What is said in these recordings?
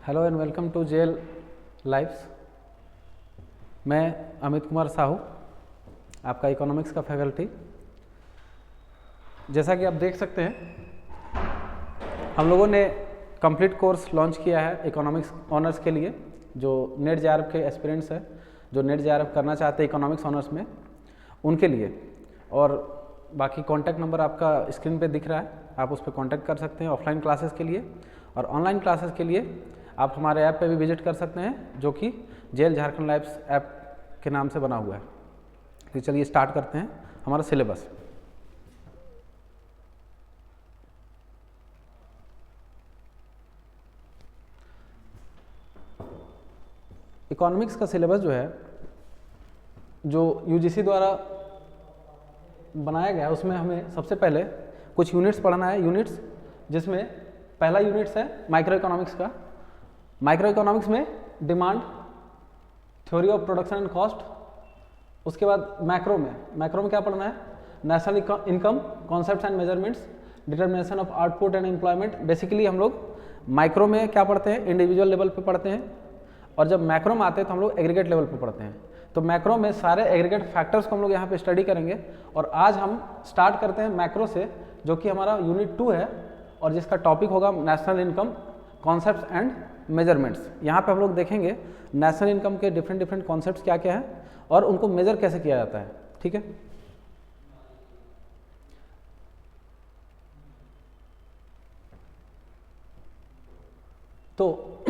Hello and welcome to जेल लाइव्स। मैं अमित कुमार साहू, आपका इकोनॉमिक्स का फैकल्टी। जैसा कि आप देख सकते हैं, हम लोगों ने कंप्लीट कोर्स लॉन्च किया है इकोनॉमिक्स ऑनर्स के लिए। जो नेट जेआरएफ के एस्पिरेंट्स हैं, जो नेट जेआरएफ करना चाहते हैं इकोनॉमिक्स ऑनर्स में, उनके लिए। और बाकी कॉन्टैक्ट नंबर आपका स्क्रीन पे दिख रहा है, आप उस पर कॉन्टैक्ट कर सकते हैं ऑफलाइन क्लासेस के लिए। और ऑनलाइन क्लासेस के लिए आप हमारे ऐप पे भी विजिट कर सकते हैं, जो कि जेल झारखंड लाइव्स ऐप के नाम से बना हुआ है। तो चलिए स्टार्ट करते हैं हमारा सिलेबस। इकोनॉमिक्स का सिलेबस जो है, जो यूजीसी द्वारा बनाया गया है, उसमें हमें सबसे पहले कुछ यूनिट्स पढ़ना है। यूनिट्स जिसमें पहला यूनिट्स है माइक्रो इकोनॉमिक्स का। माइक्रो इकोनॉमिक्स में demand, theory of production and cost. उसके बाद मैक्रो में क्या पढ़ना है? National income, concepts and measurements, determination of output and employment. Basically हम लोग माइक्रो में क्या पढ़ते हैं? इंडिविजुअल लेवल पे पढ़ते हैं। और जब मैक्रो में आते हैं तो हम लोग एग्रीगेट लेवल पे पढ़ते हैं। तो मैक्रो में सारे एग्रीगेट फैक्टर्स को हम लोग यहाँ पे स्टडी करेंगे। और आज हम स्टार्ट करते हैं मैक्रो से, जो कि हमारा यूनिट 2 है और जिसका टॉपिक होगा national income, concepts and measurements. यहाँ पे हम लोग देखेंगे नेशनल इनकम के डिफरेंट कॉन्सेप्ट्स क्या क्या हैं और उनको मेजर कैसे किया जाता है। ठीक है, तो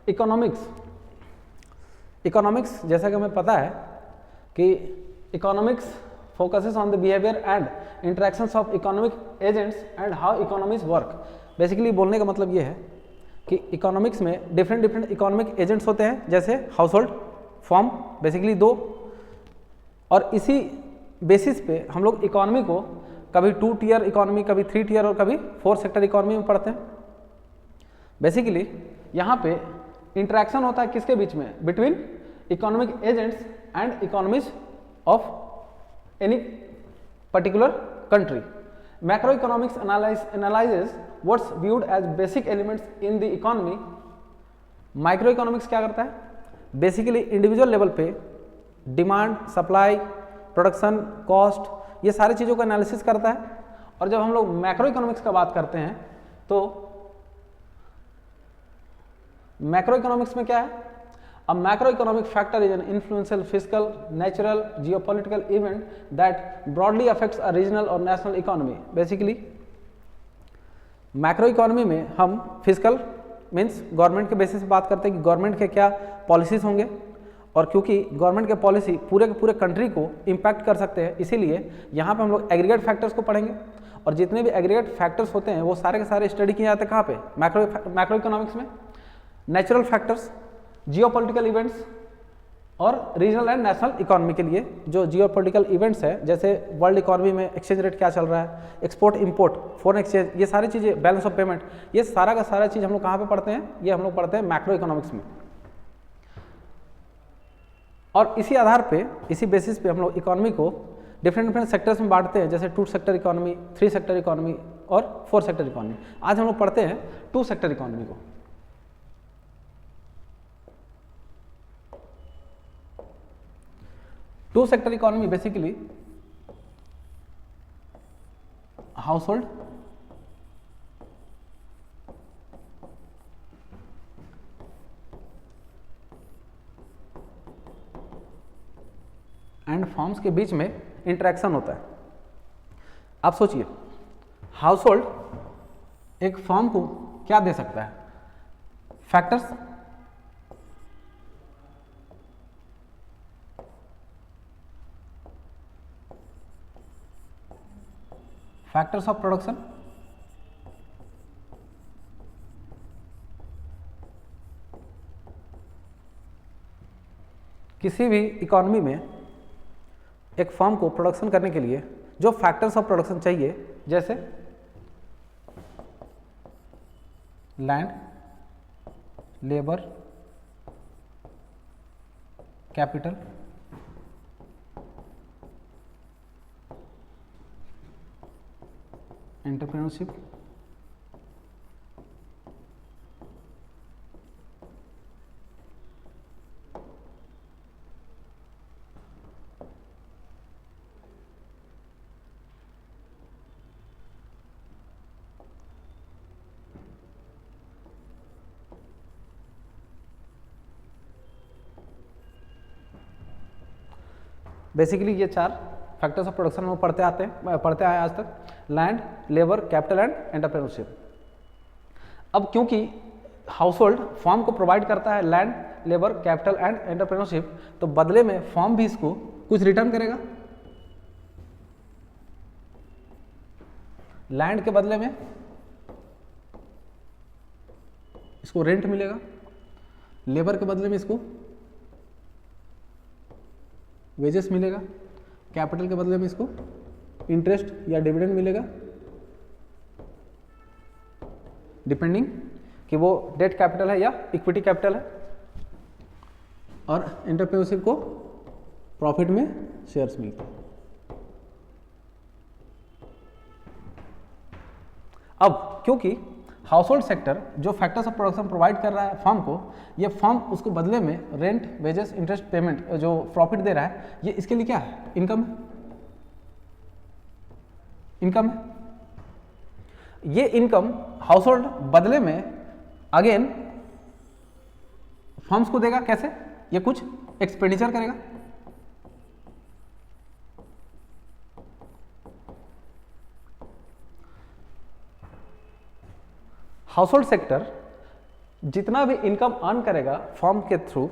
इकोनॉमिक्स जैसा कि हमें पता है कि economics focuses on the behaviour and interactions of economic agents and how economies work. Basically बोलने का मतलब ये है कि इकोनॉमिक्स में डिफरेंट इकोनॉमिक एजेंट्स होते हैं, जैसे हाउस होल्ड, फॉर्म, बेसिकली 2। और इसी बेसिस पे हम लोग इकोनॉमी को कभी 2 टियर इकोनॉमी, कभी 3 टियर और कभी 4 सेक्टर इकोनॉमी में पढ़ते हैं। बेसिकली यहाँ पे इंटरेक्शन होता है किसके बीच में? Between economic agents and economies of any particular country. Macroeconomics analyzes what's viewed as basic elements in the economy. Microeconomics क्या करता है? बेसिकली इंडिविजुअल लेवल पे डिमांड, सप्लाई, प्रोडक्शन, कॉस्ट, ये सारी चीज़ों का एनालिसिस करता है। और जब हम लोग मैक्रो इकोनॉमिक्स का बात करते हैं तो मैक्रो इकोनॉमिक्स में क्या है? A macroeconomic factor is an influential fiscal, natural, geopolitical event that broadly affects a regional or national economy. Basically, macro economy में हम फिजिकल मीन्स गवर्नमेंट के बेसिस पे बात करते हैं कि गवर्नमेंट के क्या पॉलिसीज होंगे। और क्योंकि गवर्नमेंट के पॉलिसी पूरे के पूरे कंट्री को इम्पैक्ट कर सकते हैं, इसीलिए यहाँ पे हम लोग एग्रीगेट फैक्टर्स को पढ़ेंगे। और जितने भी एग्रीगेट फैक्टर्स होते हैं वो सारे के सारे स्टडी किए जाते हैं कहाँ पे? मैक्रो इकोनॉमिक्स में। नेचुरल फैक्टर्स, जियोपॉलिटिकल इवेंट्स और रीजनल एंड नेशनल इकोनॉमी के लिए जो जियोपॉलिटिकल इवेंट्स है, जैसे वर्ल्ड इकोनॉमी में एक्सचेंज रेट क्या चल रहा है, एक्सपोर्ट इंपोर्ट, फॉरेन एक्सचेंज, ये सारी चीज़ें, बैलेंस ऑफ पेमेंट, ये सारा का सारा चीज़ हम लोग कहाँ पे पढ़ते हैं? ये हम लोग पढ़ते हैं मैक्रो इकोनॉमिक्स में। और इसी आधार पे, इसी बेसिस पे हम लोग इकोनॉमी को डिफरेंट सेक्टर्स में बांटते हैं, जैसे 2 सेक्टर इकोनॉमी, 3 सेक्टर इकोनॉमी और 4 सेक्टर इकोनॉमी। आज हम लोग पढ़ते हैं 2 सेक्टर इकोनॉमी को। Two sector economy basically household, and firms के बीच में इंटरेक्शन होता है। आप सोचिए, हाउस होल्ड एक फॉर्म को क्या दे सकता है? फैक्टर्स, फैक्टर्स ऑफ प्रोडक्शन, किसी भी इकोनॉमी में एक फर्म को प्रोडक्शन करने के लिए जो फैक्टर्स ऑफ प्रोडक्शन चाहिए, जैसे land, labour, capital, entrepreneurship, basically ये चार फैक्टर्स ऑफ प्रोडक्शन में पढ़ते आए आज तक, land, labour, capital and entrepreneurship. अब क्योंकि हाउस होल्ड फॉर्म को प्रोवाइड करता है land, labour, capital and entrepreneurship, तो बदले में फॉर्म भी इसको कुछ रिटर्न करेगा। लैंड के बदले में इसको रेंट मिलेगा, लेबर के बदले में इसको वेजेस मिलेगा, कैपिटल के बदले में इसको इंटरेस्ट या डिविडेंड मिलेगा, डिपेंडिंग कि वो डेट कैपिटल है या इक्विटी कैपिटल है, और एंटरप्रेन्योरशिप को प्रॉफिट में शेयर्स मिलते हैं। अब क्योंकि हाउस होल्ड सेक्टर जो फैक्टर्स ऑफ प्रोडक्शन प्रोवाइड कर रहा है फर्म को, ये फर्म उसको बदले में रेंट, वेजेस, इंटरेस्ट पेमेंट जो प्रॉफिट दे रहा है, ये इसके लिए क्या है? इनकम है। इनकम है। ये इनकम हाउस होल्ड बदले में अगेन फर्म्स को देगा। कैसे? ये कुछ एक्सपेंडिचर करेगा। हाउस होल्ड सेक्टर जितना भी इनकम अर्न करेगा फर्म के थ्रू,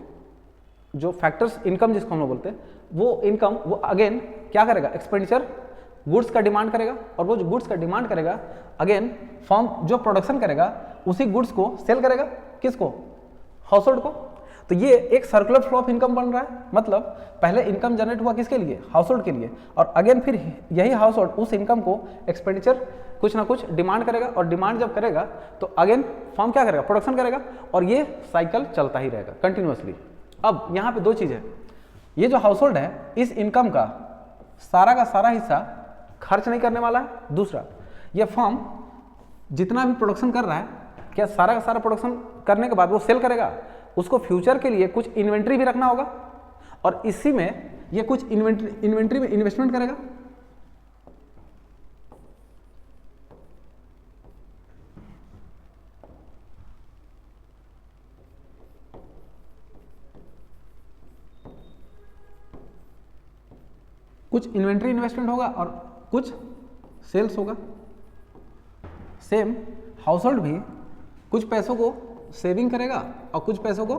जो फैक्टर्स इनकम जिसको हम लोग बोलते हैं, वो इनकम वो अगेन क्या करेगा? एक्सपेंडिचर, गुड्स का डिमांड करेगा, और वो जो गुड्स का डिमांड करेगा अगेन फर्म जो प्रोडक्शन करेगा उसी गुड्स को सेल करेगा। किसको? हाउस होल्ड को। तो ये एक सर्कुलर फ्लो ऑफ इनकम बन रहा है। मतलब पहले इनकम जनरेट हुआ किसके लिए? हाउस होल्ड के लिए, और अगेन फिर यही हाउस होल्ड उस इनकम को एक्सपेंडिचर कुछ ना कुछ डिमांड करेगा, और डिमांड जब करेगा तो अगेन फर्म क्या करेगा? प्रोडक्शन करेगा, और ये साइकिल चलता ही रहेगा कंटिन्यूअसली। अब यहाँ पे दो चीज़ है, ये जो हाउस होल्ड है इस इनकम का सारा हिस्सा खर्च नहीं करने वाला है। दूसरा, ये फर्म जितना भी प्रोडक्शन कर रहा है, क्या सारा का सारा प्रोडक्शन करने के बाद वो सेल करेगा, उसको फ्यूचर के लिए कुछ इन्वेंट्री भी रखना होगा, और इसी में ये कुछ इन्वेंट्री में इन्वेस्टमेंट करेगा। कुछ इन्वेंट्री इन्वेस्टमेंट होगा और कुछ सेल्स होगा। सेम हाउस होल्ड भी कुछ पैसों को सेविंग करेगा और कुछ पैसों को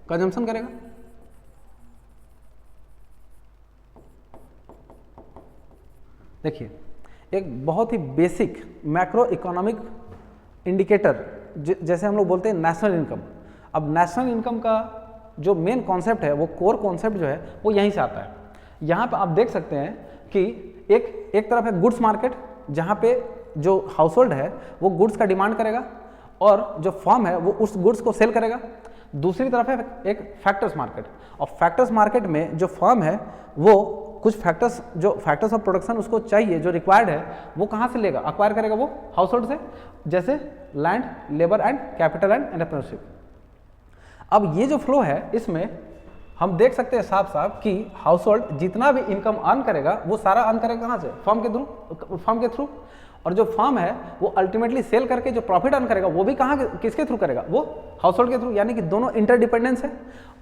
कंजम्पशन करेगा। देखिए, एक बहुत ही बेसिक मैक्रो इकोनॉमिक इंडिकेटर जैसे हम लोग बोलते हैं नेशनल इनकम। अब नेशनल इनकम का जो मेन कॉन्सेप्ट है, वो कोर कॉन्सेप्ट जो है वो यहीं से आता है। यहाँ पे आप देख सकते हैं कि एक तरफ है गुड्स मार्केट, जहाँ पे जो हाउस होल्ड है वो गुड्स का डिमांड करेगा और जो फर्म है वो उस गुड्स को सेल करेगा। दूसरी तरफ है एक फैक्टर्स मार्केट, और फैक्टर्स मार्केट में जो फर्म है वो कुछ फैक्टर्स ऑफ प्रोडक्शन उसको चाहिए, जो रिक्वायर्ड है, वो कहाँ से लेगा? अक्वायर करेगा वो हाउस होल्ड से, जैसे land, labour and capital and entrepreneurship. अब ये जो फ्लो है, इसमें हम देख सकते हैं साफ साफ कि हाउस होल्ड जितना भी इनकम अर्न करेगा वो सारा अर्न करेगा कहाँ से? फर्म के थ्रू। और जो फर्म है वो अल्टीमेटली सेल करके जो प्रॉफिट अर्न करेगा वो भी किसके थ्रू करेगा? वो हाउस होल्ड के थ्रू। यानी कि दोनों इंटरडिपेंडेंस है।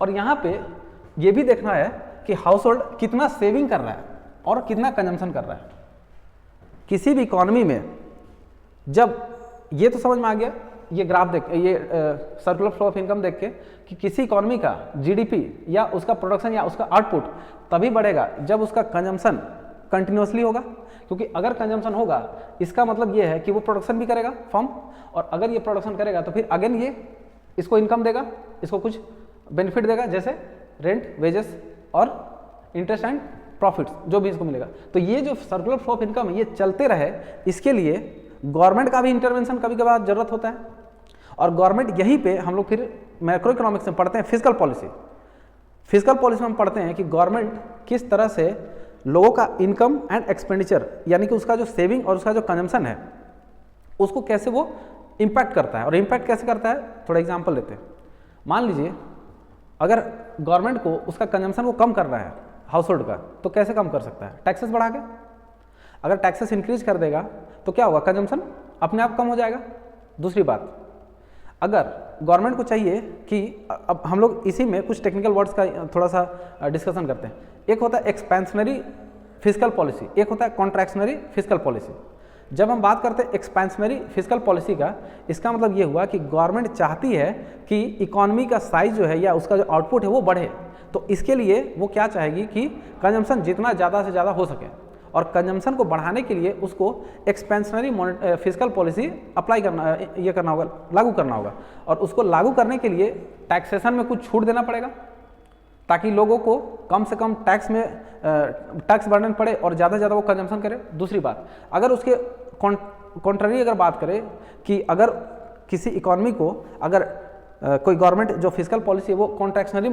और यहाँ पे ये भी देखना है कि हाउस होल्ड कितना सेविंग कर रहा है और कितना कंजम्पशन कर रहा है। किसी भी इकोनॉमी में जब ये तो समझ में आ गया, ये ग्राफ देख, ये सर्कुलर फ्लो ऑफ इनकम देख के, कि किसी इकोनॉमी का जीडीपी या उसका प्रोडक्शन या उसका आउटपुट तभी बढ़ेगा जब उसका कंजम्पशन कंटिन्यूअसली होगा। क्योंकि अगर कंजम्पशन होगा इसका मतलब ये है कि वो प्रोडक्शन भी करेगा फर्म, और अगर ये प्रोडक्शन करेगा तो फिर अगेन ये इसको इनकम देगा, इसको कुछ बेनिफिट देगा, जैसे रेंट, वेजेस और इंटरेस्ट एंड प्रॉफिट्स जो भी इसको मिलेगा। तो ये जो सर्कुलर फ्लो ऑफ इनकम है ये चलते रहे, इसके लिए गवर्नमेंट का भी इंटरवेंशन कभी कभार जरूरत होता है। और गवर्नमेंट यहीं पे हम लोग फिर मैक्रो इकोनॉमिक्स में पढ़ते हैं फिस्कल पॉलिसी। फिस्कल पॉलिसी में हम पढ़ते हैं कि गवर्नमेंट किस तरह से लोगों का इनकम एंड एक्सपेंडिचर यानी कि उसका जो सेविंग और उसका जो कंजम्पशन है उसको कैसे वो इम्पैक्ट करता है। और इम्पैक्ट कैसे करता है, थोड़ा एग्जांपल लेते हैं। मान लीजिए अगर गवर्नमेंट को उसका कंजम्पशन वो कम करना है हाउस होल्ड का, तो कैसे कम कर सकता है, टैक्सेस बढ़ा के। अगर टैक्सेस इंक्रीज कर देगा तो क्या होगा, कंजम्पशन अपने आप कम हो जाएगा। दूसरी बात, अगर गवर्नमेंट को चाहिए कि अब हम लोग इसी में कुछ टेक्निकल वर्ड्स का थोड़ा सा डिस्कशन करते हैं। एक होता है एक्सपेंशनरी फिस्कल पॉलिसी, एक होता है कॉन्ट्रैक्शनरी फिस्कल पॉलिसी। जब हम बात करते हैं एक्सपेंशनरी फिस्कल पॉलिसी का, इसका मतलब ये हुआ कि गवर्नमेंट चाहती है कि इकोनॉमी का साइज जो है या उसका जो आउटपुट है वो बढ़े, तो इसके लिए वो क्या चाहेगी कि कंजम्पशन जितना ज़्यादा से ज़्यादा हो सके, और कंजम्पशन को बढ़ाने के लिए उसको एक्सपेंशनरी फिस्कल पॉलिसी अप्लाई करना, ये करना होगा, लागू करना होगा। और उसको लागू करने के लिए टैक्सेशन में कुछ छूट देना पड़ेगा ताकि लोगों को कम से कम टैक्स बर्डन पड़े और ज़्यादा से ज़्यादा वो कंजम्पशन करे। दूसरी बात, अगर उसके कॉन्ट्ररी अगर बात करें कि अगर किसी इकॉनमी को अगर कोई गवर्नमेंट जो फिस्कल पॉलिसी है वो कॉन्ट्रैक्शनरी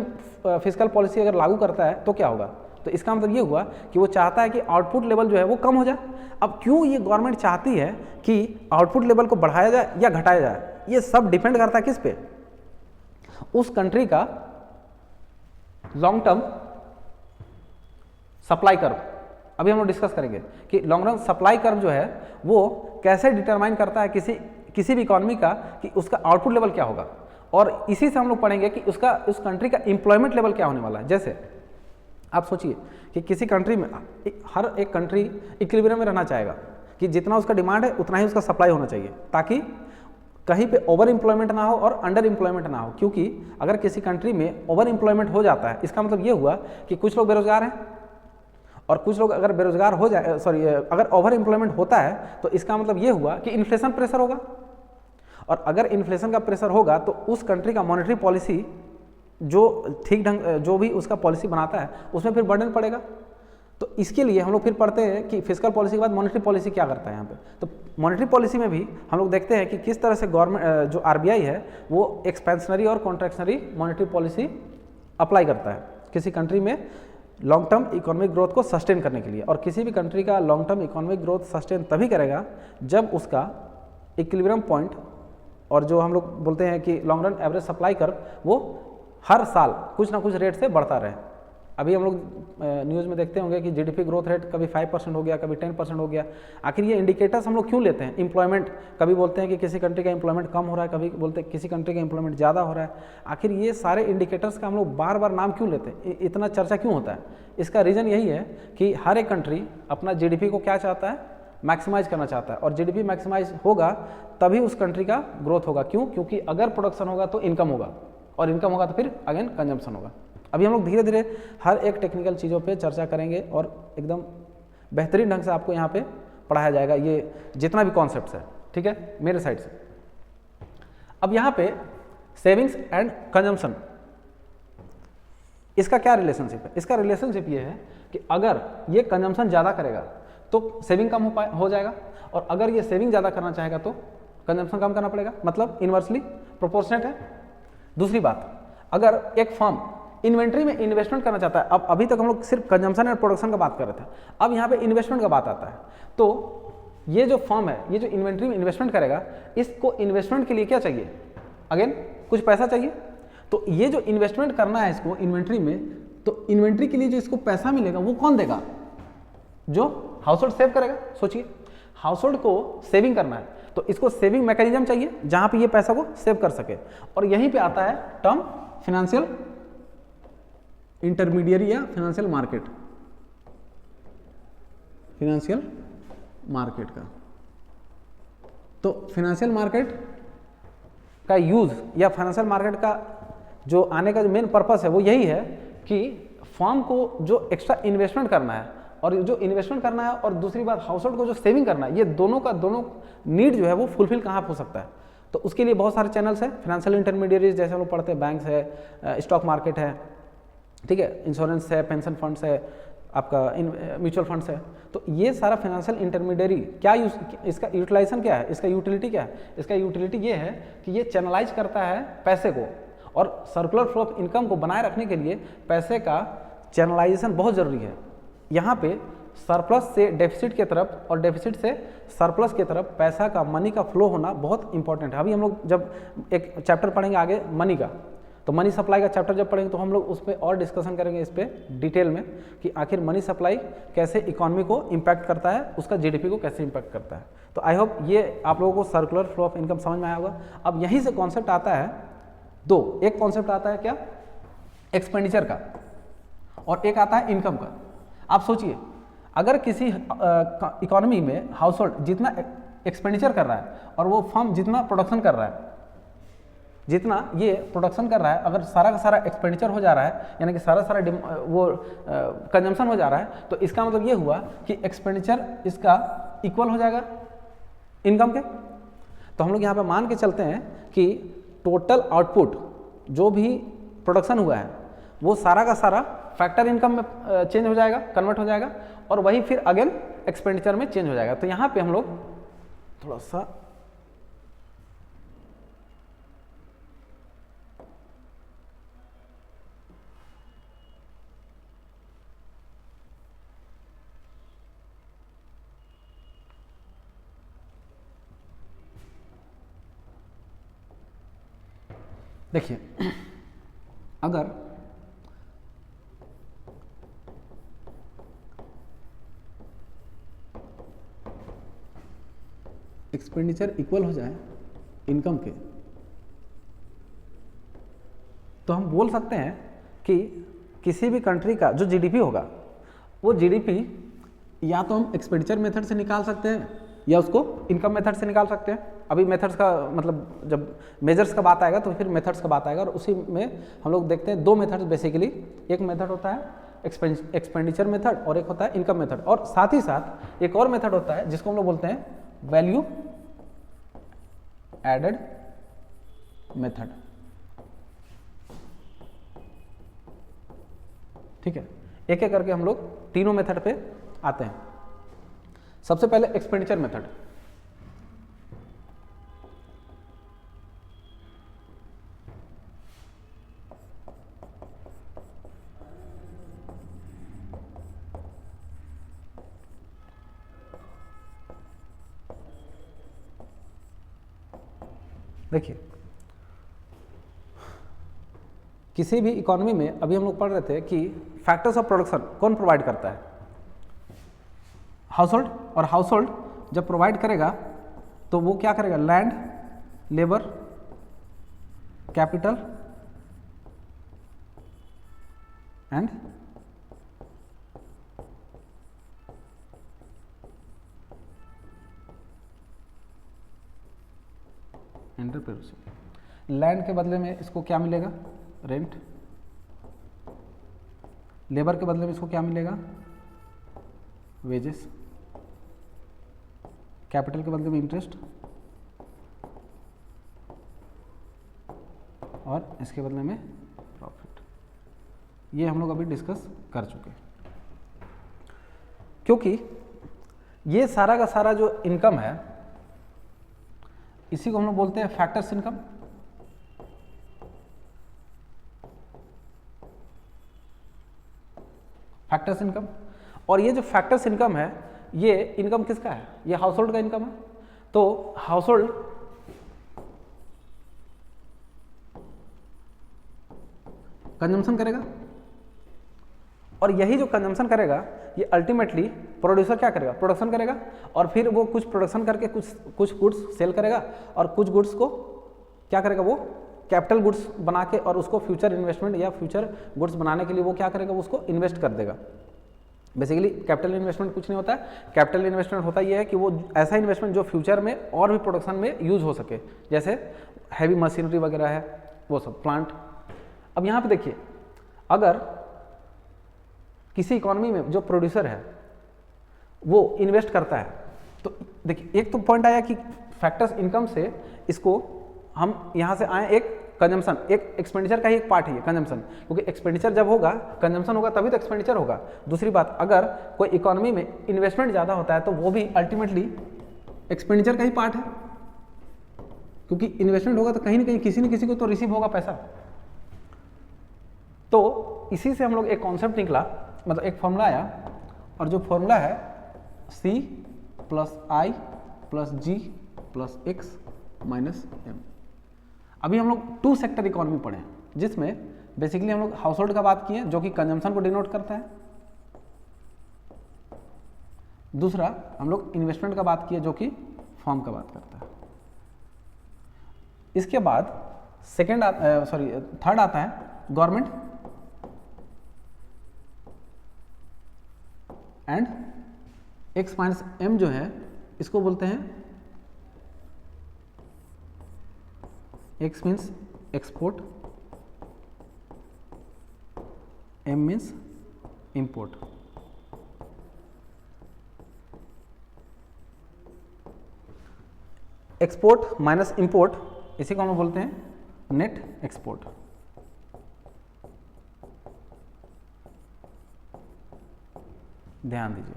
फिस्कल पॉलिसी अगर लागू करता है तो क्या होगा, तो इसका मतलब ये हुआ कि वो चाहता है कि आउटपुट लेवल जो है वो कम हो जाए। अब क्यों ये गवर्नमेंट चाहती है कि आउटपुट लेवल को बढ़ाया जाए या घटाया जाए, ये सब डिपेंड करता है किस पे, उस कंट्री का लॉन्ग टर्म सप्लाई कर्व। अभी हम लोग डिस्कस करेंगे कि लॉन्ग टर्म सप्लाई कर्व जो है वो कैसे डिटरमाइन करता है किसी भी इकोनॉमी का कि उसका आउटपुट लेवल क्या होगा, और इसी से हम लोग पढ़ेंगे कि उस कंट्री का एम्प्लॉयमेंट लेवल क्या होने वाला है। जैसे आप सोचिए कि किसी कंट्री में हर एक कंट्री इक्विलिब्रियम में रहना चाहेगा कि जितना उसका डिमांड है उतना ही उसका सप्लाई होना चाहिए, ताकि कहीं पे ओवर एम्प्लॉयमेंट ना हो और अंडर एम्प्लॉयमेंट ना हो। क्योंकि अगर किसी कंट्री में ओवर एम्प्लॉयमेंट हो जाता है, इसका मतलब ये हुआ कि कुछ लोग बेरोजगार हैं, और कुछ लोग अगर बेरोजगार हो जाए अगर ओवर एम्प्लॉयमेंट होता है तो इसका मतलब ये हुआ कि इन्फ्लेशन प्रेशर होगा, और अगर इन्फ्लेशन का प्रेशर होगा तो उस कंट्री का मॉनेटरी पॉलिसी जो ठीक ढंग जो भी उसका पॉलिसी बनाता है उसमें फिर बर्डन पड़ेगा। तो इसके लिए हम लोग फिर पढ़ते हैं कि फिस्कल पॉलिसी के बाद मॉनेटरी पॉलिसी क्या करता है यहाँ पे। तो मॉनेटरी पॉलिसी में भी हम लोग देखते हैं कि किस तरह से गवर्नमेंट जो आरबीआई है वो एक्सपेंशनरी और कॉन्ट्रैक्शनरी मॉनेटरी पॉलिसी अप्लाई करता है किसी कंट्री में लॉन्ग टर्म इकोनॉमिक ग्रोथ को सस्टेन करने के लिए। और किसी भी कंट्री का long term economic growth sustain तभी करेगा जब उसका इक्विलिब्रियम पॉइंट, और जो हम लोग बोलते हैं कि long run average supply curve, वो हर साल कुछ ना कुछ रेट से बढ़ता रहे। अभी हम लोग न्यूज़ में देखते होंगे कि जीडीपी ग्रोथ रेट कभी 5% हो गया, कभी 10% हो गया। आखिर ये इंडिकेटर्स हम लोग क्यों लेते हैं? एम्प्लॉयमेंट, कभी बोलते हैं कि किसी कंट्री का एम्प्लॉयमेंट कम हो रहा है, कभी बोलते हैं किसी कंट्री का एम्प्लॉयमेंट ज़्यादा हो रहा है। आखिर ये सारे इंडिकेटर्स का हम लोग बार बार नाम क्यों लेते हैं, इतना चर्चा क्यों होता है? इसका रीज़न यही है कि हर एक कंट्री अपना जीडीपी को क्या चाहता है, मैक्सिमाइज करना चाहता है, और जीडीपी मैक्सिमाइज होगा तभी उस कंट्री का ग्रोथ होगा। क्यों? क्योंकि अगर प्रोडक्शन होगा तो इनकम होगा, और इनकम होगा तो फिर अगेन कंजम्पशन होगा। अभी हम लोग धीरे धीरे हर एक टेक्निकल चीज़ों पे चर्चा करेंगे और एकदम बेहतरीन ढंग से आपको यहाँ पे पढ़ाया जाएगा ये जितना भी कॉन्सेप्ट्स है, ठीक है, मेरे साइड से। अब यहाँ पे सेविंग्स एंड कंजम्पशन, इसका क्या रिलेशनशिप है? इसका रिलेशनशिप ये है कि अगर ये कंजम्पशन ज़्यादा करेगा तो सेविंग कम हो जाएगा, और अगर ये सेविंग ज़्यादा करना चाहेगा तो कंजम्पशन कम करना पड़ेगा, मतलब इन्वर्सली प्रोपोर्शनेट है। दूसरी बात, अगर एक फर्म इन्वेंट्री में इन्वेस्टमेंट करना चाहता है, अब अभी तक हम लोग सिर्फ कंजम्पशन और प्रोडक्शन का बात कर रहे थे, अब यहाँ पे इन्वेस्टमेंट का बात आता है, तो ये जो फर्म है, ये जो इन्वेंट्री में इन्वेस्टमेंट करेगा, इसको इन्वेस्टमेंट के लिए क्या चाहिए? अगेन कुछ पैसा चाहिए। तो ये जो इन्वेस्टमेंट करना है इसको इन्वेंट्री में, तो इन्वेंट्री के लिए जो इसको पैसा मिलेगा वो कौन देगा? जो हाउस होल्ड सेव करेगा। सोचिए, हाउस होल्ड को सेविंग करना है तो इसको सेविंग मैकेनिज्म चाहिए जहां पे ये पैसा को सेव कर सके, और यहीं पे आता है टर्म फिनेंशियल इंटरमीडियरी या फिनेंशियल मार्केट, फिनेंशियल मार्केट का। तो फिनेंशियल मार्केट का यूज या फाइनेंशियल मार्केट का जो आने का जो मेन पर्पस है वो यही है कि फर्म को जो एक्स्ट्रा इन्वेस्टमेंट करना है, और जो इन्वेस्टमेंट करना है और दूसरी बात हाउस होल्ड को जो सेविंग करना है, ये दोनों का दोनों नीड जो है वो फुलफिल कहाँ हो सकता है। तो उसके लिए बहुत सारे चैनल्स हैं, फाइनेंशियल इंटरमीडियरीज जैसे हम लोग पढ़ते हैं, बैंक्स है, स्टॉक मार्केट है, ठीक है, इंश्योरेंस है, पेंशन फंड्स है, आपका म्यूचुअल फंड्स है। तो ये सारा फाइनेंशियल इंटरमीडियरी क्या इसका यूटिलाइजेशन क्या है, इसका यूटिलिटी क्या है? इसका यूटिलिटी ये है कि ये चैनलाइज करता है पैसे को, और सर्कुलर फ्लो ऑफ इनकम को बनाए रखने के लिए पैसे का चैनलाइजेशन बहुत ज़रूरी है। यहाँ पे सरप्लस से डेफिसिट की तरफ और डेफिसिट से सरप्लस की तरफ पैसा का, मनी का फ्लो होना बहुत इंपॉर्टेंट है। अभी हम लोग जब एक चैप्टर पढ़ेंगे आगे मनी का, तो मनी सप्लाई का चैप्टर जब पढ़ेंगे तो हम लोग उस पर और डिस्कशन करेंगे इस पर डिटेल में कि आखिर मनी सप्लाई कैसे इकोनॉमी को इम्पैक्ट करता है, उसका जीडीपी को कैसे इम्पैक्ट करता है। तो आई होप ये आप लोगों को सर्कुलर फ्लो ऑफ इनकम समझ में आया होगा। अब यहीं से कॉन्सेप्ट आता है दो, एक कॉन्सेप्ट आता है क्या, एक्सपेंडिचर का, और एक आता है इनकम का। आप सोचिए, अगर किसी इकोनॉमी में हाउस होल्ड जितना एक्सपेंडिचर कर रहा है और वो फर्म जितना प्रोडक्शन कर रहा है, जितना ये प्रोडक्शन कर रहा है, अगर सारा का सारा एक्सपेंडिचर हो जा रहा है, यानी कि सारा वो कंजम्पशन हो जा रहा है, तो इसका मतलब ये हुआ कि एक्सपेंडिचर इसका इक्वल हो जाएगा इनकम के। तो हम लोग यहाँ पे मान के चलते हैं कि टोटल आउटपुट जो भी प्रोडक्शन हुआ है वो सारा का सारा फैक्टर इनकम में चेंज हो जाएगा, कन्वर्ट हो जाएगा, और वही फिर अगेन एक्सपेंडिचर में चेंज हो जाएगा। तो यहाँ पे हम लोग थोड़ा सा देखिए, अगर एक्सपेंडिचर इक्वल हो जाए इनकम के, तो हम बोल सकते हैं कि किसी भी कंट्री का जो जीडीपी होगा वो जीडीपी या तो हम एक्सपेंडिचर मेथड से निकाल सकते हैं या उसको इनकम मेथड से निकाल सकते हैं। अभी मेथड्स का मतलब जब मेजर्स का बात आएगा तो फिर मेथड्स का बात आएगा, और उसी में हम लोग देखते हैं दो मेथड्स बेसिकली। एक मेथड होता है एक्सपेंडिचर मेथड और एक होता है इनकम मेथड, और साथ ही साथ एक और मेथड होता है जिसको हम लोग बोलते हैं वैल्यू एडेड मेथड। ठीक है, एक एक करके हम लोग तीनों मेथड पे आते हैं। सबसे पहले एक्सपेंडिचर मेथड। देखिए, किसी भी इकोनॉमी में अभी हम लोग पढ़ रहे थे कि फैक्टर्स ऑफ प्रोडक्शन कौन प्रोवाइड करता है, हाउस होल्ड। और हाउस होल्ड जब प्रोवाइड करेगा तो वो क्या करेगा, land, labour, capital and entrepreneurship. Land के बदले में इसको क्या मिलेगा, रेंट। लेबर के बदले में इसको क्या मिलेगा, वेजेस। कैपिटल के बदले में इंटरेस्ट, और इसके बदले में प्रॉफिट। ये हम लोग अभी डिस्कस कर चुके हैं। क्योंकि ये सारा का सारा जो इनकम है इसी को हम लोग बोलते हैं फैक्टर्स इनकम। फैक्टर्स इनकम, और ये जो फैक्टर्स इनकम है ये इनकम किसका है, ये हाउस होल्ड का इनकम है। तो हाउस होल्ड कंजम्पशन करेगा, और यही जो कंजम्पशन करेगा ये अल्टीमेटली प्रोड्यूसर क्या करेगा, प्रोडक्शन करेगा, और फिर वो कुछ प्रोडक्शन करके कुछ गुड्स सेल करेगा, और कुछ गुड्स को क्या करेगा, वो कैपिटल गुड्स बना के, और उसको फ्यूचर इन्वेस्टमेंट या फ्यूचर गुड्स बनाने के लिए वो क्या करेगा, उसको इन्वेस्ट कर देगा। बेसिकली कैपिटल इन्वेस्टमेंट कुछ नहीं होता है, कैपिटल इन्वेस्टमेंट होता ये है कि वो ऐसा इन्वेस्टमेंट जो फ्यूचर में और भी प्रोडक्शन में यूज हो सके, जैसे हैवी मशीनरी वगैरह है, वो सब प्लांट। अब यहाँ पे देखिए, अगर किसी इकोनॉमी में जो प्रोड्यूसर है वो इन्वेस्ट करता है, तो देखिए एक तो पॉइंट आया कि फैक्टर्स इनकम से इसको हम यहाँ से आए एक कंजम्पशन, एक एक्सपेंडिचर का ही एक पार्ट है ये कंजम्पशन, क्योंकि एक्सपेंडिचर जब होगा, कंजम्पशन होगा तभी तो एक्सपेंडिचर होगा। दूसरी बात, अगर कोई इकोनॉमी में इन्वेस्टमेंट ज़्यादा होता है तो वो भी अल्टीमेटली एक्सपेंडिचर का ही पार्ट है, क्योंकि इन्वेस्टमेंट होगा तो कहीं ना कहीं किसी न किसी को तो रिसीव होगा पैसा। तो इसी से हम लोग एक कॉन्सेप्ट निकला, मतलब एक फॉर्मूला आया, और जो फॉर्मूला है C plus I plus G plus X minus M। अभी हम लोग 2 सेक्टर इकोनॉमी पढ़े जिसमें बेसिकली हम लोग हाउस होल्ड का बात किए जो कि कंजम्पशन को डिनोट करता है। दूसरा हम लोग इन्वेस्टमेंट का बात किए जो कि फर्म का बात करता है। इसके बाद थर्ड आता है government and X minus M जो है इसको बोलते हैं X means export, M means import. Export minus import इसी को हम बोलते हैं नेट एक्सपोर्ट। ध्यान दीजिए,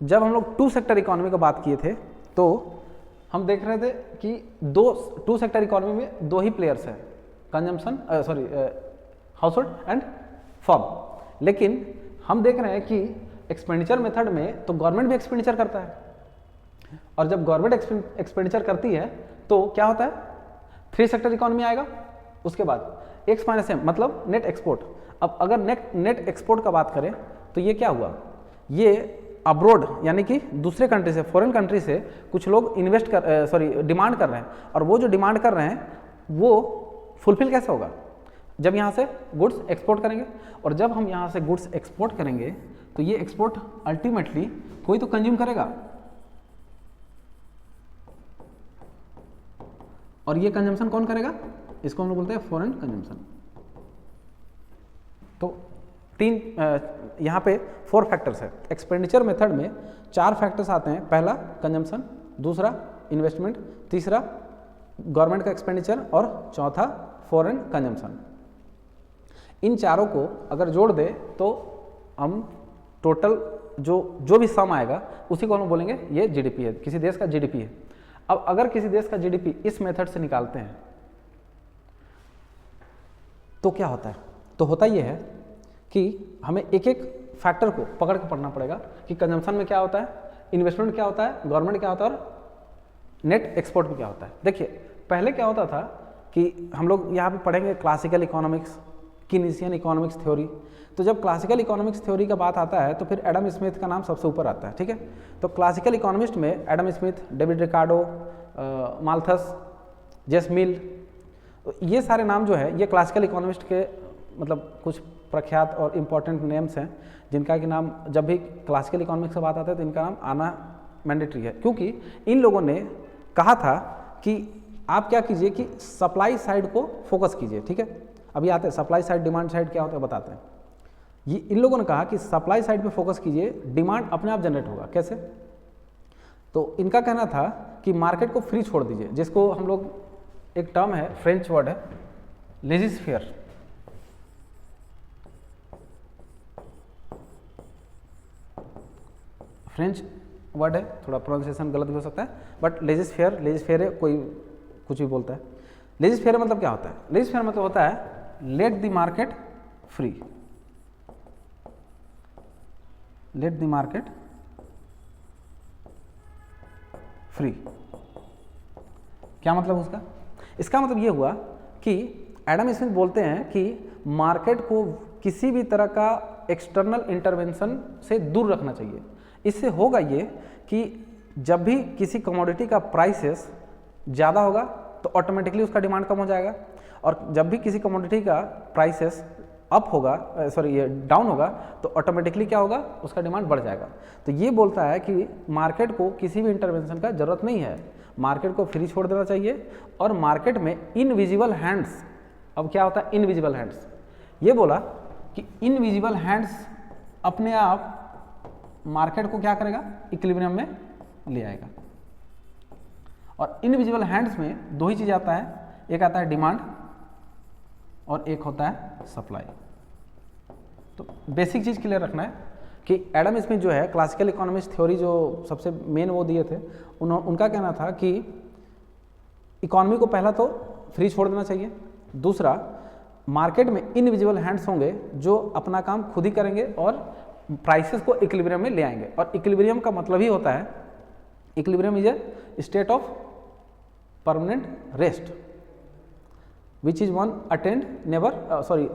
जब हम लोग 2 सेक्टर इकोनॉमी का बात किए थे तो हम देख रहे थे कि 2 सेक्टर इकोनॉमी में 2 ही प्लेयर्स हैं, consumption house hold and firm. लेकिन हम देख रहे हैं कि एक्सपेंडिचर मेथड में तो गवर्नमेंट भी एक्सपेंडिचर करता है, और जब गवर्नमेंट एक्सपेंडिचर करती है तो क्या होता है 3 सेक्टर इकोनॉमी आएगा। उसके बाद X माइनस M मतलब नेट एक्सपोर्ट। अब अगर नेट एक्सपोर्ट का बात करें तो ये क्या हुआ, ये अब्रोड यानी कि दूसरे कंट्री से, फॉरेन कंट्री से कुछ लोग डिमांड कर रहे हैं, और वो जो डिमांड कर रहे हैं वो फुलफिल कैसे होगा, जब यहाँ से गुड्स एक्सपोर्ट करेंगे। और जब हम यहाँ से गुड्स एक्सपोर्ट करेंगे तो ये एक्सपोर्ट अल्टीमेटली कोई तो कंज्यूम करेगा, और ये कंजम्पशन कौन करेगा, इसको हम लोग बोलते हैं फॉरेन कंजम्पशन। तो 3 यहाँ पे 4 फैक्टर्स है। एक्सपेंडिचर मेथड में 4 फैक्टर्स आते हैं। पहला कंजम्पशन, दूसरा इन्वेस्टमेंट, तीसरा गवर्नमेंट का एक्सपेंडिचर और चौथा फॉरेन कंजम्पशन। इन चारों को अगर जोड़ दे तो हम टोटल जो भी सम आएगा उसी को हम बोलेंगे ये जीडीपी है, किसी देश का जीडीपी है। अब अगर किसी देश का जीडीपी इस मेथड से निकालते हैं तो क्या होता है, तो होता ये है कि हमें एक एक फैक्टर को पकड़ के पढ़ना पड़ेगा कि कंजम्पशन में क्या होता है, इन्वेस्टमेंट क्या होता है, गवर्नमेंट क्या होता है और नेट एक्सपोर्ट में क्या होता है। देखिए पहले क्या होता था कि हम लोग यहाँ पे पढ़ेंगे क्लासिकल इकोनॉमिक्स, कीनीसियन इकोनॉमिक्स थ्योरी। तो जब क्लासिकल इकोनॉमिक्स थ्योरी का बात आता है तो फिर एडम स्मिथ का नाम सबसे ऊपर आता है, ठीक है। तो क्लासिकल इकोनॉमिस्ट में Adam Smith, David Ricardo, Malthus, जेस मिल, ये सारे नाम जो है ये क्लासिकल इकोनॉमिस्ट के मतलब कुछ प्रख्यात और इम्पॉर्टेंट नेम्स हैं, जिनका कि नाम जब भी क्लासिकल इकोनॉमिक्स की बात आता है तो इनका नाम आना मैंडेटरी है, क्योंकि इन लोगों ने कहा था कि आप क्या कीजिए कि सप्लाई साइड को फोकस कीजिए, ठीक है। अभी आते हैं सप्लाई साइड डिमांड साइड क्या होता है बताते हैं। ये इन लोगों ने कहा कि सप्लाई साइड पे फोकस कीजिए, डिमांड अपने आप जनरेट होगा। कैसे, तो इनका कहना था कि मार्केट को फ्री छोड़ दीजिए, जिसको हम लोग एक टर्म है, फ्रेंच वर्ड है लेजिस्फेयर। फ्रेंच वर्ड है, थोड़ा प्रोनाउंसिएशन गलत भी हो सकता है, बट लेजिस्फेयर है, कोई कुछ भी बोलता है। लेजिस्फेयर मतलब क्या होता है, लेजिस्फेयर मतलब होता है let the market free, let the market free. क्या मतलब उसका, इसका मतलब ये हुआ कि एडम स्मिथ बोलते हैं कि मार्केट को किसी भी तरह का एक्सटर्नल इंटरवेंशन से दूर रखना चाहिए। इससे होगा ये कि जब भी किसी कमोडिटी का प्राइसेस ज़्यादा होगा तो ऑटोमेटिकली उसका डिमांड कम हो जाएगा, और जब भी किसी कमोडिटी का प्राइसेस अप होगा ये डाउन होगा तो ऑटोमेटिकली क्या होगा, उसका डिमांड बढ़ जाएगा। तो ये बोलता है कि मार्केट को किसी भी इंटरवेंशन का जरूरत नहीं है, मार्केट को फ्री छोड़ देना चाहिए। और मार्केट में इनविजिबल हैंड्स, अब क्या होता है इनविजिबल हैंड्स, ये बोला कि इनविजिबल हैंड्स अपने आप मार्केट को क्या करेगा, इक्विलिब्रियम में ले आएगा। और इनविजिबल हैंड्स में 2 ही चीज़ आता है, एक आता है डिमांड और एक होता है सप्लाई। तो बेसिक चीज़ क्लियर रखना है कि एडम स्मिथ जो है क्लासिकल इकोनॉमिक्स थ्योरी जो सबसे मेन वो दिए थे, उनका कहना था कि इकोनॉमी को पहला तो फ्री छोड़ देना चाहिए, दूसरा मार्केट में इनविजिबल हैंड्स होंगे जो अपना काम खुद ही करेंगे और प्राइसेस को इक्विलिब्रियम में ले आएंगे। और इक्विलिब्रियम का मतलब ही होता है, equilibrium is a state of permanent rest which is one attend never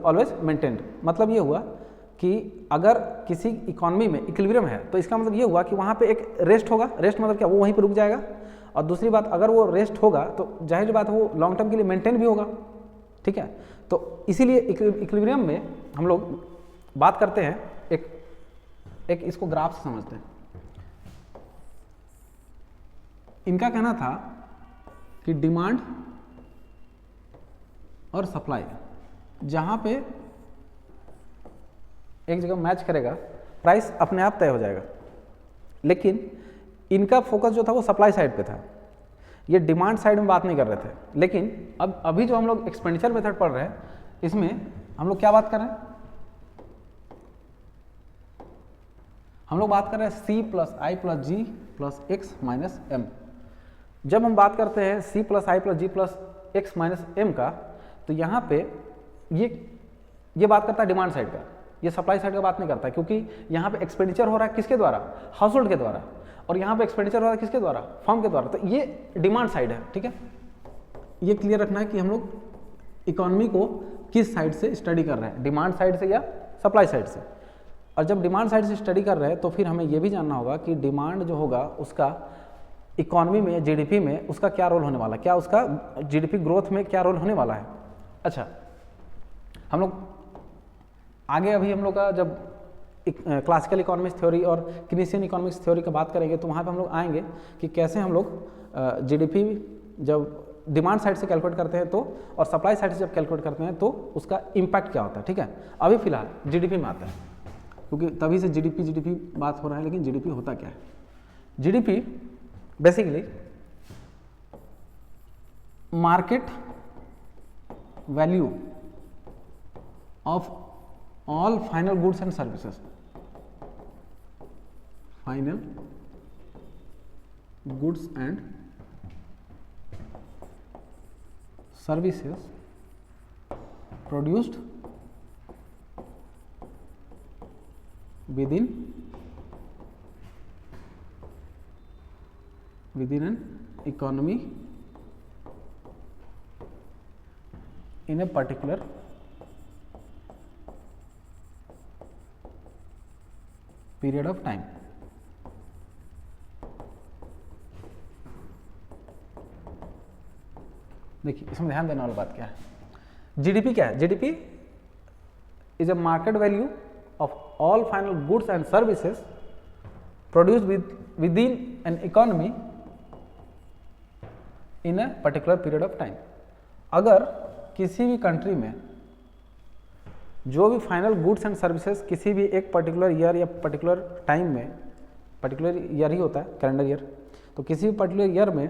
always maintained. मतलब ये हुआ कि अगर किसी इकोनॉमी में इक्विलिब्रियम है तो इसका मतलब ये हुआ कि वहाँ पे एक रेस्ट होगा। रेस्ट मतलब क्या, वो वहीं पे रुक जाएगा। और दूसरी बात, अगर वो रेस्ट होगा तो जाहिर सी बात है वो लॉन्ग टर्म के लिए मेंटेन भी होगा, ठीक है। तो इसीलिए इक्विलिब्रियम में हम लोग बात करते हैं, एक इसको ग्राफ से समझते हैं। इनका कहना था कि डिमांड और सप्लाई जहां पे एक जगह मैच करेगा, प्राइस अपने आप तय हो जाएगा। लेकिन इनका फोकस जो था वो सप्लाई साइड पे था, ये डिमांड साइड में बात नहीं कर रहे थे। लेकिन अब अभी जो हम लोग एक्सपेंडिचर मेथड पढ़ रहे हैं, इसमें हम लोग क्या बात कर रहे हैं, हम लोग बात कर रहे हैं C प्लस आई प्लस जी प्लस एक्स माइनस एम। जब हम बात करते हैं C प्लस आई प्लस जी प्लस एक्स माइनस एम का, तो यहाँ पे ये बात करता है डिमांड साइड का, ये सप्लाई साइड का बात नहीं करता है, क्योंकि यहाँ पे एक्सपेंडिचर हो रहा है किसके द्वारा, हाउस होल्ड के द्वारा, और यहाँ पे एक्सपेंडिचर हो रहा है किसके द्वारा, फर्म के द्वारा। तो ये डिमांड साइड है, ठीक है। ये क्लियर रखना है कि हम लोग इकोनॉमी को किस साइड से स्टडी कर रहे हैं, डिमांड साइड से या सप्लाई साइड से। और जब डिमांड साइड से स्टडी कर रहे हैं तो फिर हमें ये भी जानना होगा कि डिमांड जो होगा उसका इकोनॉमी में, जीडीपी में उसका क्या रोल होने वाला है, क्या उसका जीडीपी ग्रोथ में क्या रोल होने वाला है। अच्छा, हम लोग आगे अभी हम लोग का जब क्लासिकल इकोनॉमिक्स थ्योरी और कीनेसियन इकोनॉमिक्स थ्योरी का बात करेंगे तो वहाँ पे हम लोग आएंगे कि कैसे हम लोग जीडीपी जब डिमांड साइड से कैलकुलेट करते हैं तो, और सप्लाई साइड से जब कैलकुलेट करते हैं तो उसका इम्पैक्ट क्या होता है, ठीक है। अभी फिलहाल जीडीपी में आता है, क्योंकि तभी से जीडीपी बात हो रहा है। लेकिन जीडीपी होता क्या है, GDP basically market value of all final goods and services, final goods and services produced within an economy in a particular period of time। देखिए इसमें ध्यान देने वाली बात क्या है, जीडीपी क्या है, GDP is a market value of all final goods and services produced within an economy in a particular period of time। अगर किसी भी कंट्री में जो भी फाइनल गुड्स एंड सर्विसेज किसी भी एक पर्टिकुलर ईयर या पर्टिकुलर टाइम में, पर्टिकुलर ईयर ही होता है कैलेंडर ईयर, तो किसी भी पर्टिकुलर ईयर में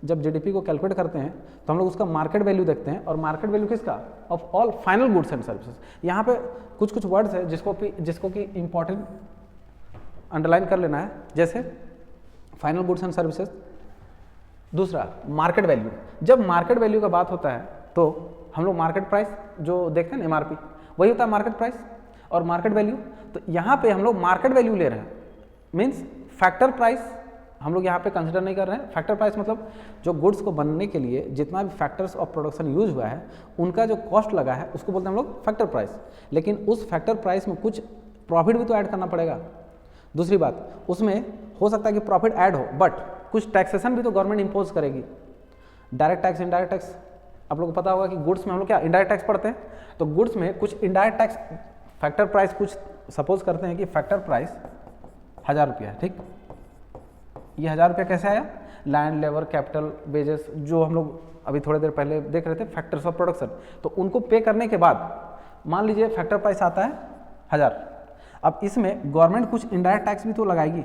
जब जीडीपी को कैलकुलेट करते हैं तो हम लोग उसका मार्केट वैल्यू देखते हैं। और मार्केट वैल्यू किसका, of all final goods and services. यहाँ पे कुछ वर्ड्स है जिसको कि इंपॉर्टेंट अंडरलाइन कर लेना है, जैसे फाइनल गुड्स एंड सर्विसेज। दूसरा मार्केट वैल्यू, जब मार्केट वैल्यू का बात होता है तो हम लोग मार्केट प्राइस जो देखते हैं ना, एमआरपी, वही होता है मार्केट प्राइस और मार्केट वैल्यू। तो यहाँ पे हम लोग मार्केट वैल्यू ले रहे हैं, मीन्स फैक्टर प्राइस हम लोग यहाँ पे कंसिडर नहीं कर रहे हैं। फैक्टर प्राइस मतलब जो गुड्स को बनने के लिए जितना भी फैक्टर्स ऑफ प्रोडक्शन यूज हुआ है उनका जो कॉस्ट लगा है उसको बोलते हैं हम लोग फैक्टर प्राइस। लेकिन उस फैक्टर प्राइस में कुछ प्रॉफिट भी तो ऐड करना पड़ेगा। दूसरी बात, उसमें हो सकता है कि प्रॉफिट ऐड हो बट कुछ टैक्सेशन भी तो गवर्नमेंट इम्पोज करेगी, डायरेक्ट टैक्स, इनडायरेक्ट टैक्स। आप लोग को पता होगा कि गुड्स में हम लोग क्या इंडायरेक्ट टैक्स पढ़ते हैं, तो गुड्स में कुछ इंडायरेक्ट टैक्स, फैक्टर प्राइस कुछ सपोज करते हैं कि फैक्टर प्राइस 1000 रुपया है, ठीक। ये 1000 रुपया कैसे आया, लैंड, लेबर, कैपिटल, वेजेस, जो हम लोग अभी थोड़ी देर पहले देख रहे थे फैक्टर्स ऑफ प्रोडक्शन, तो उनको पे करने के बाद मान लीजिए फैक्टर प्राइस आता है 1000। अब इसमें गवर्नमेंट कुछ इंडायरेक्ट टैक्स भी तो लगाएगी,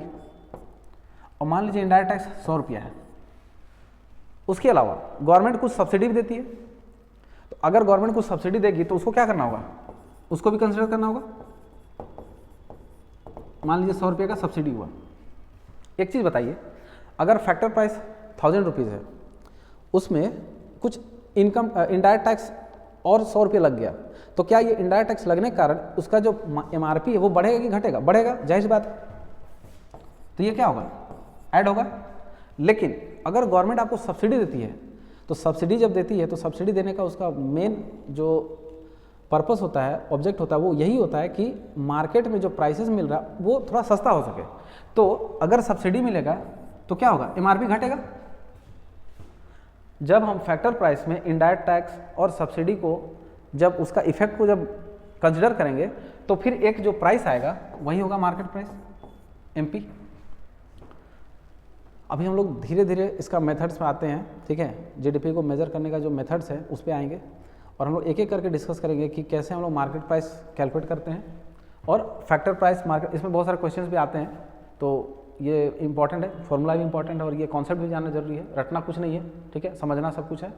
और मान लीजिए इंडायरेक्ट टैक्स 100 रुपया है। उसके अलावा गवर्नमेंट कुछ सब्सिडी भी देती है, तो अगर गवर्नमेंट कुछ सब्सिडी देगी तो उसको क्या करना होगा, उसको भी कंसिडर करना होगा। मान लीजिए 100 रुपये का सब्सिडी हुआ। एक चीज़ बताइए, अगर फैक्टर प्राइस 1000 रुपीज़ है, उसमें कुछ इनकम इंडायरेक्ट टैक्स और 100 रुपये लग गया, तो क्या ये इनडायरेक्ट टैक्स लगने के कारण उसका जो MRP है वो बढ़ेगा कि घटेगा? बढ़ेगा, जाहिर सी बात है। तो ये क्या होगा? ऐड होगा। लेकिन अगर गवर्नमेंट आपको सब्सिडी देती है, तो सब्सिडी जब देती है तो सब्सिडी देने का उसका मेन जो पर्पस होता है, ऑब्जेक्ट होता है, वो यही होता है कि मार्केट में जो प्राइसेस मिल रहा है वो थोड़ा सस्ता हो सके। तो अगर सब्सिडी मिलेगा तो क्या होगा? MRP घटेगा। जब हम फैक्टर प्राइस में इनडायरेक्ट टैक्स और सब्सिडी को जब उसका इफेक्ट को जब कंसिडर करेंगे तो फिर एक जो प्राइस आएगा वही होगा मार्केट प्राइस, MP। अभी हम लोग धीरे धीरे इसका मेथड्स में आते हैं, ठीक है। GDP को मेजर करने का जो मेथड्स है उस पर आएंगे और हम लोग एक एक करके डिस्कस करेंगे कि कैसे हम लोग मार्केट प्राइस कैलकुलेट करते हैं और फैक्टर प्राइस मार्केट। इसमें बहुत सारे क्वेश्चंस भी आते हैं, तो ये इंपॉर्टेंट है, फॉर्मूला भी इंपॉर्टेंट है और ये कॉन्सेप्ट भी जानना जरूरी है, रटना कुछ नहीं है, ठीक है, समझना सब कुछ है।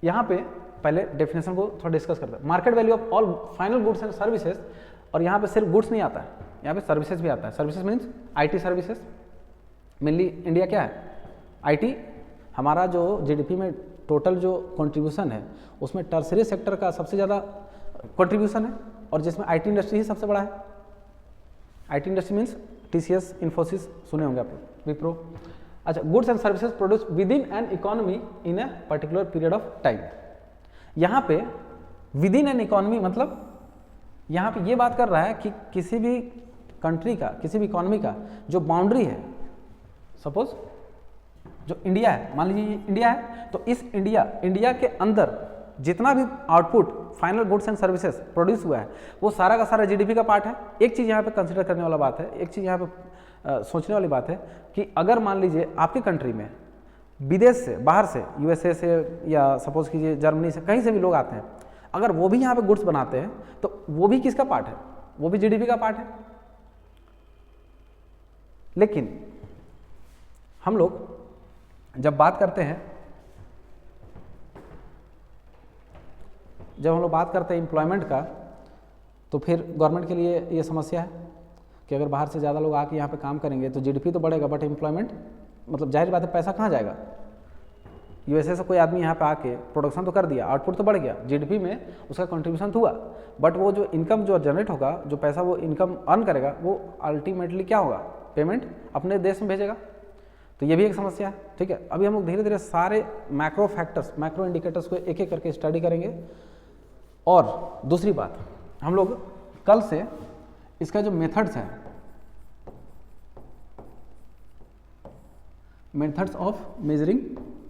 यहाँ पे पहले डेफिनेशन को थोड़ा डिस्कस करते हैं। Market value of all final goods and services, और यहाँ पे सिर्फ गुड्स नहीं आता है, यहाँ पे सर्विसेज भी आता है। Services means IT services, mainly India क्या है? IT। हमारा जो GDP में टोटल जो कंट्रीब्यूशन है उसमें टर्सरी सेक्टर का सबसे ज़्यादा कंट्रीब्यूशन है और जिसमें IT इंडस्ट्री ही सबसे बड़ा है। IT industry means TCS, Infosys सुने होंगे आप, विप्रो। अच्छा, goods and services produce with in an economy in a particular period of time. यहाँ पे विद इन एन इकोनॉमी मतलब यहाँ पे ये बात कर रहा है कि किसी भी कंट्री का, किसी भी इकोनॉमी का जो बाउंड्री है, सपोज जो इंडिया है, मान लीजिए इंडिया है, तो इस इंडिया के अंदर जितना भी output final goods and services produce हुआ है वो सारा का सारा GDP का पार्ट है। एक चीज़ यहाँ पे कंसिडर करने वाला बात है, एक चीज़ यहाँ पे सोचने वाली बात है कि अगर मान लीजिए आपकी कंट्री में विदेश से, बाहर से, USA से या सपोज कीजिए जर्मनी से, कहीं से भी लोग आते हैं, अगर वो भी यहाँ पे गुड्स बनाते हैं तो वो भी किसका पार्ट है? वो भी GDP का पार्ट है। लेकिन हम लोग जब बात करते हैं एम्प्लॉयमेंट का, तो फिर गवर्नमेंट के लिए ये समस्या है कि अगर बाहर से ज़्यादा लोग आके यहाँ पे काम करेंगे तो GDP तो बढ़ेगा, बट एम्प्लॉयमेंट मतलब जाहिर बात है पैसा कहाँ जाएगा? USA से कोई आदमी यहाँ पे आके प्रोडक्शन तो कर दिया, आउटपुट तो बढ़ गया, GDP में उसका कंट्रीब्यूशन तो हुआ, बट वो जो इनकम जो जनरेट होगा, जो पैसा वो इनकम अर्न करेगा, वो अल्टीमेटली क्या होगा? पेमेंट अपने देश में भेजेगा। तो ये भी एक समस्या है, ठीक है। अभी हम लोग धीरे धीरे सारे मैक्रो फैक्टर्स, मैक्रो इंडिकेटर्स को एक एक करके स्टडी करेंगे। और दूसरी बात, हम लोग कल से इसका जो मेथड्स है, मेथड्स ऑफ मेजरिंग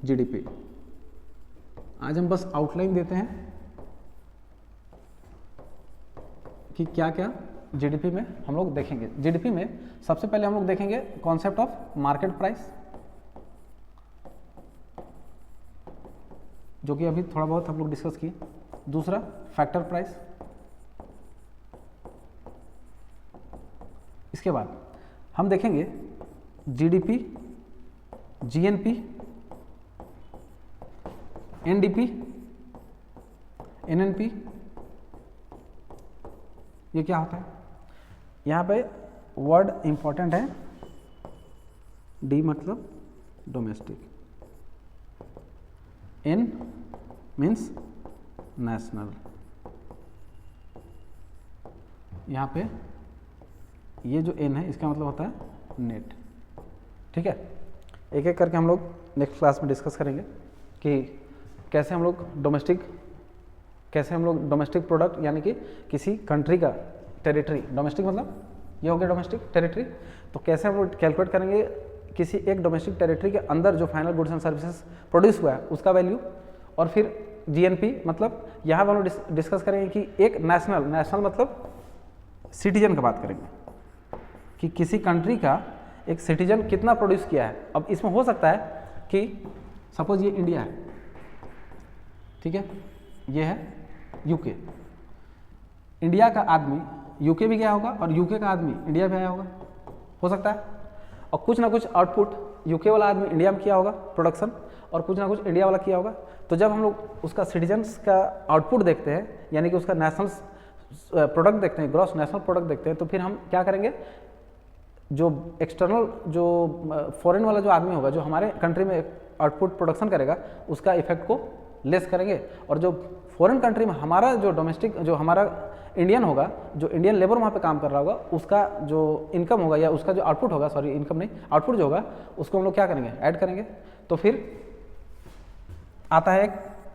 GDP, आज हम बस आउटलाइन देते हैं कि क्या क्या GDP में हम लोग देखेंगे। GDP में सबसे पहले हम लोग देखेंगे कॉन्सेप्ट ऑफ मार्केट प्राइस, जो कि अभी थोड़ा बहुत हम लोग डिस्कस किए। दूसरा फैक्टर प्राइस, इसके बाद हम देखेंगे GDP, GNP, NDP, NNP। ये क्या होता है? यहाँ पे वर्ड इंपॉर्टेंट है, D मतलब डोमेस्टिक, N मीन्स नेशनल। यहाँ पे ये जो N है इसका मतलब होता है नेट, ठीक है। एक एक करके हम लोग नेक्स्ट क्लास में डिस्कस करेंगे कि कैसे हम लोग डोमेस्टिक प्रोडक्ट, यानी कि किसी कंट्री का टेरिटरी, डोमेस्टिक मतलब ये हो गया डोमेस्टिक टेरिटरी, तो कैसे हम लोग कैलकुलेट करेंगे किसी एक डोमेस्टिक टेरिटरी के अंदर जो final goods and services produce हुआ है उसका वैल्यू। और फिर GNP मतलब यहाँ पर हम लोग डिस्कस करेंगे कि एक नेशनल मतलब सिटीजन का बात करेंगे कि किसी कंट्री का एक सिटीजन कितना प्रोड्यूस किया है। अब इसमें हो सकता है कि सपोज ये इंडिया है, ठीक है, ये है UK, इंडिया का आदमी UK भी गया होगा और UK का आदमी इंडिया भी आया होगा, हो सकता है। और कुछ ना कुछ आउटपुट UK वाला आदमी इंडिया में किया होगा प्रोडक्शन, और कुछ ना कुछ इंडिया वाला किया होगा। तो जब हम लोग उसका सिटीजन्स का आउटपुट देखते हैं, यानी कि उसका नेशनल प्रोडक्ट देखते हैं, ग्रॉस नेशनल प्रोडक्ट देखते हैं, तो फिर हम क्या करेंगे, जो एक्सटर्नल जो फॉरेन वाला जो आदमी होगा जो हमारे कंट्री में आउटपुट प्रोडक्शन करेगा उसका इफेक्ट को लेस करेंगे, और जो फॉरेन कंट्री में हमारा जो डोमेस्टिक, जो हमारा इंडियन होगा, जो इंडियन लेबर वहाँ पे काम कर रहा होगा, उसका जो इनकम होगा या उसका जो आउटपुट होगा, सॉरी इनकम नहीं, आउटपुट जो होगा उसको हम लोग क्या करेंगे, ऐड करेंगे। तो फिर आता है एक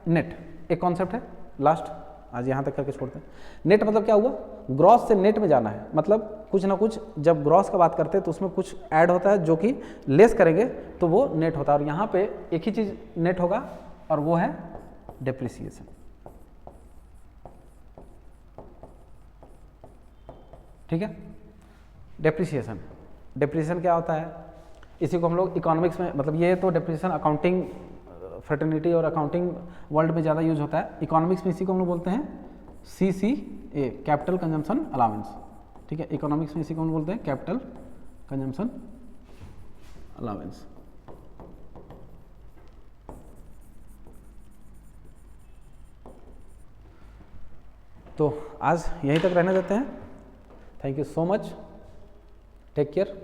नेट, एक कॉन्सेप्ट है लास्ट, आज यहाँ तक करके छोड़ते हैं। नेट मतलब क्या हुआ, ग्रॉस से नेट में जाना है, मतलब कुछ ना कुछ जब ग्रॉस का बात करते हैं तो उसमें कुछ ऐड होता है जो कि लेस करेंगे तो वो नेट होता है। और यहाँ पे एक ही चीज़ नेट होगा और वो है डेप्रिसिएशन। ठीक है, डेप्रिसिएशन, डेप्रिसिएशन क्या होता है, इसी को हम लोग इकोनॉमिक्स में, मतलब ये तो डेप्रिसिएशन अकाउंटिंग फ्रेटर्निटी और अकाउंटिंग वर्ल्ड में ज़्यादा यूज होता है। इकोनॉमिक्स में इसी को हम लोग बोलते हैं CCA, कैपिटल कंजम्पशन अलाउंस। ठीक है, इकोनॉमिक्स में इसी को हम बोलते हैं कैपिटल कंजम्पशन अलाउंस। तो आज यहीं तक रहने देते हैं। Thank you so much, take care.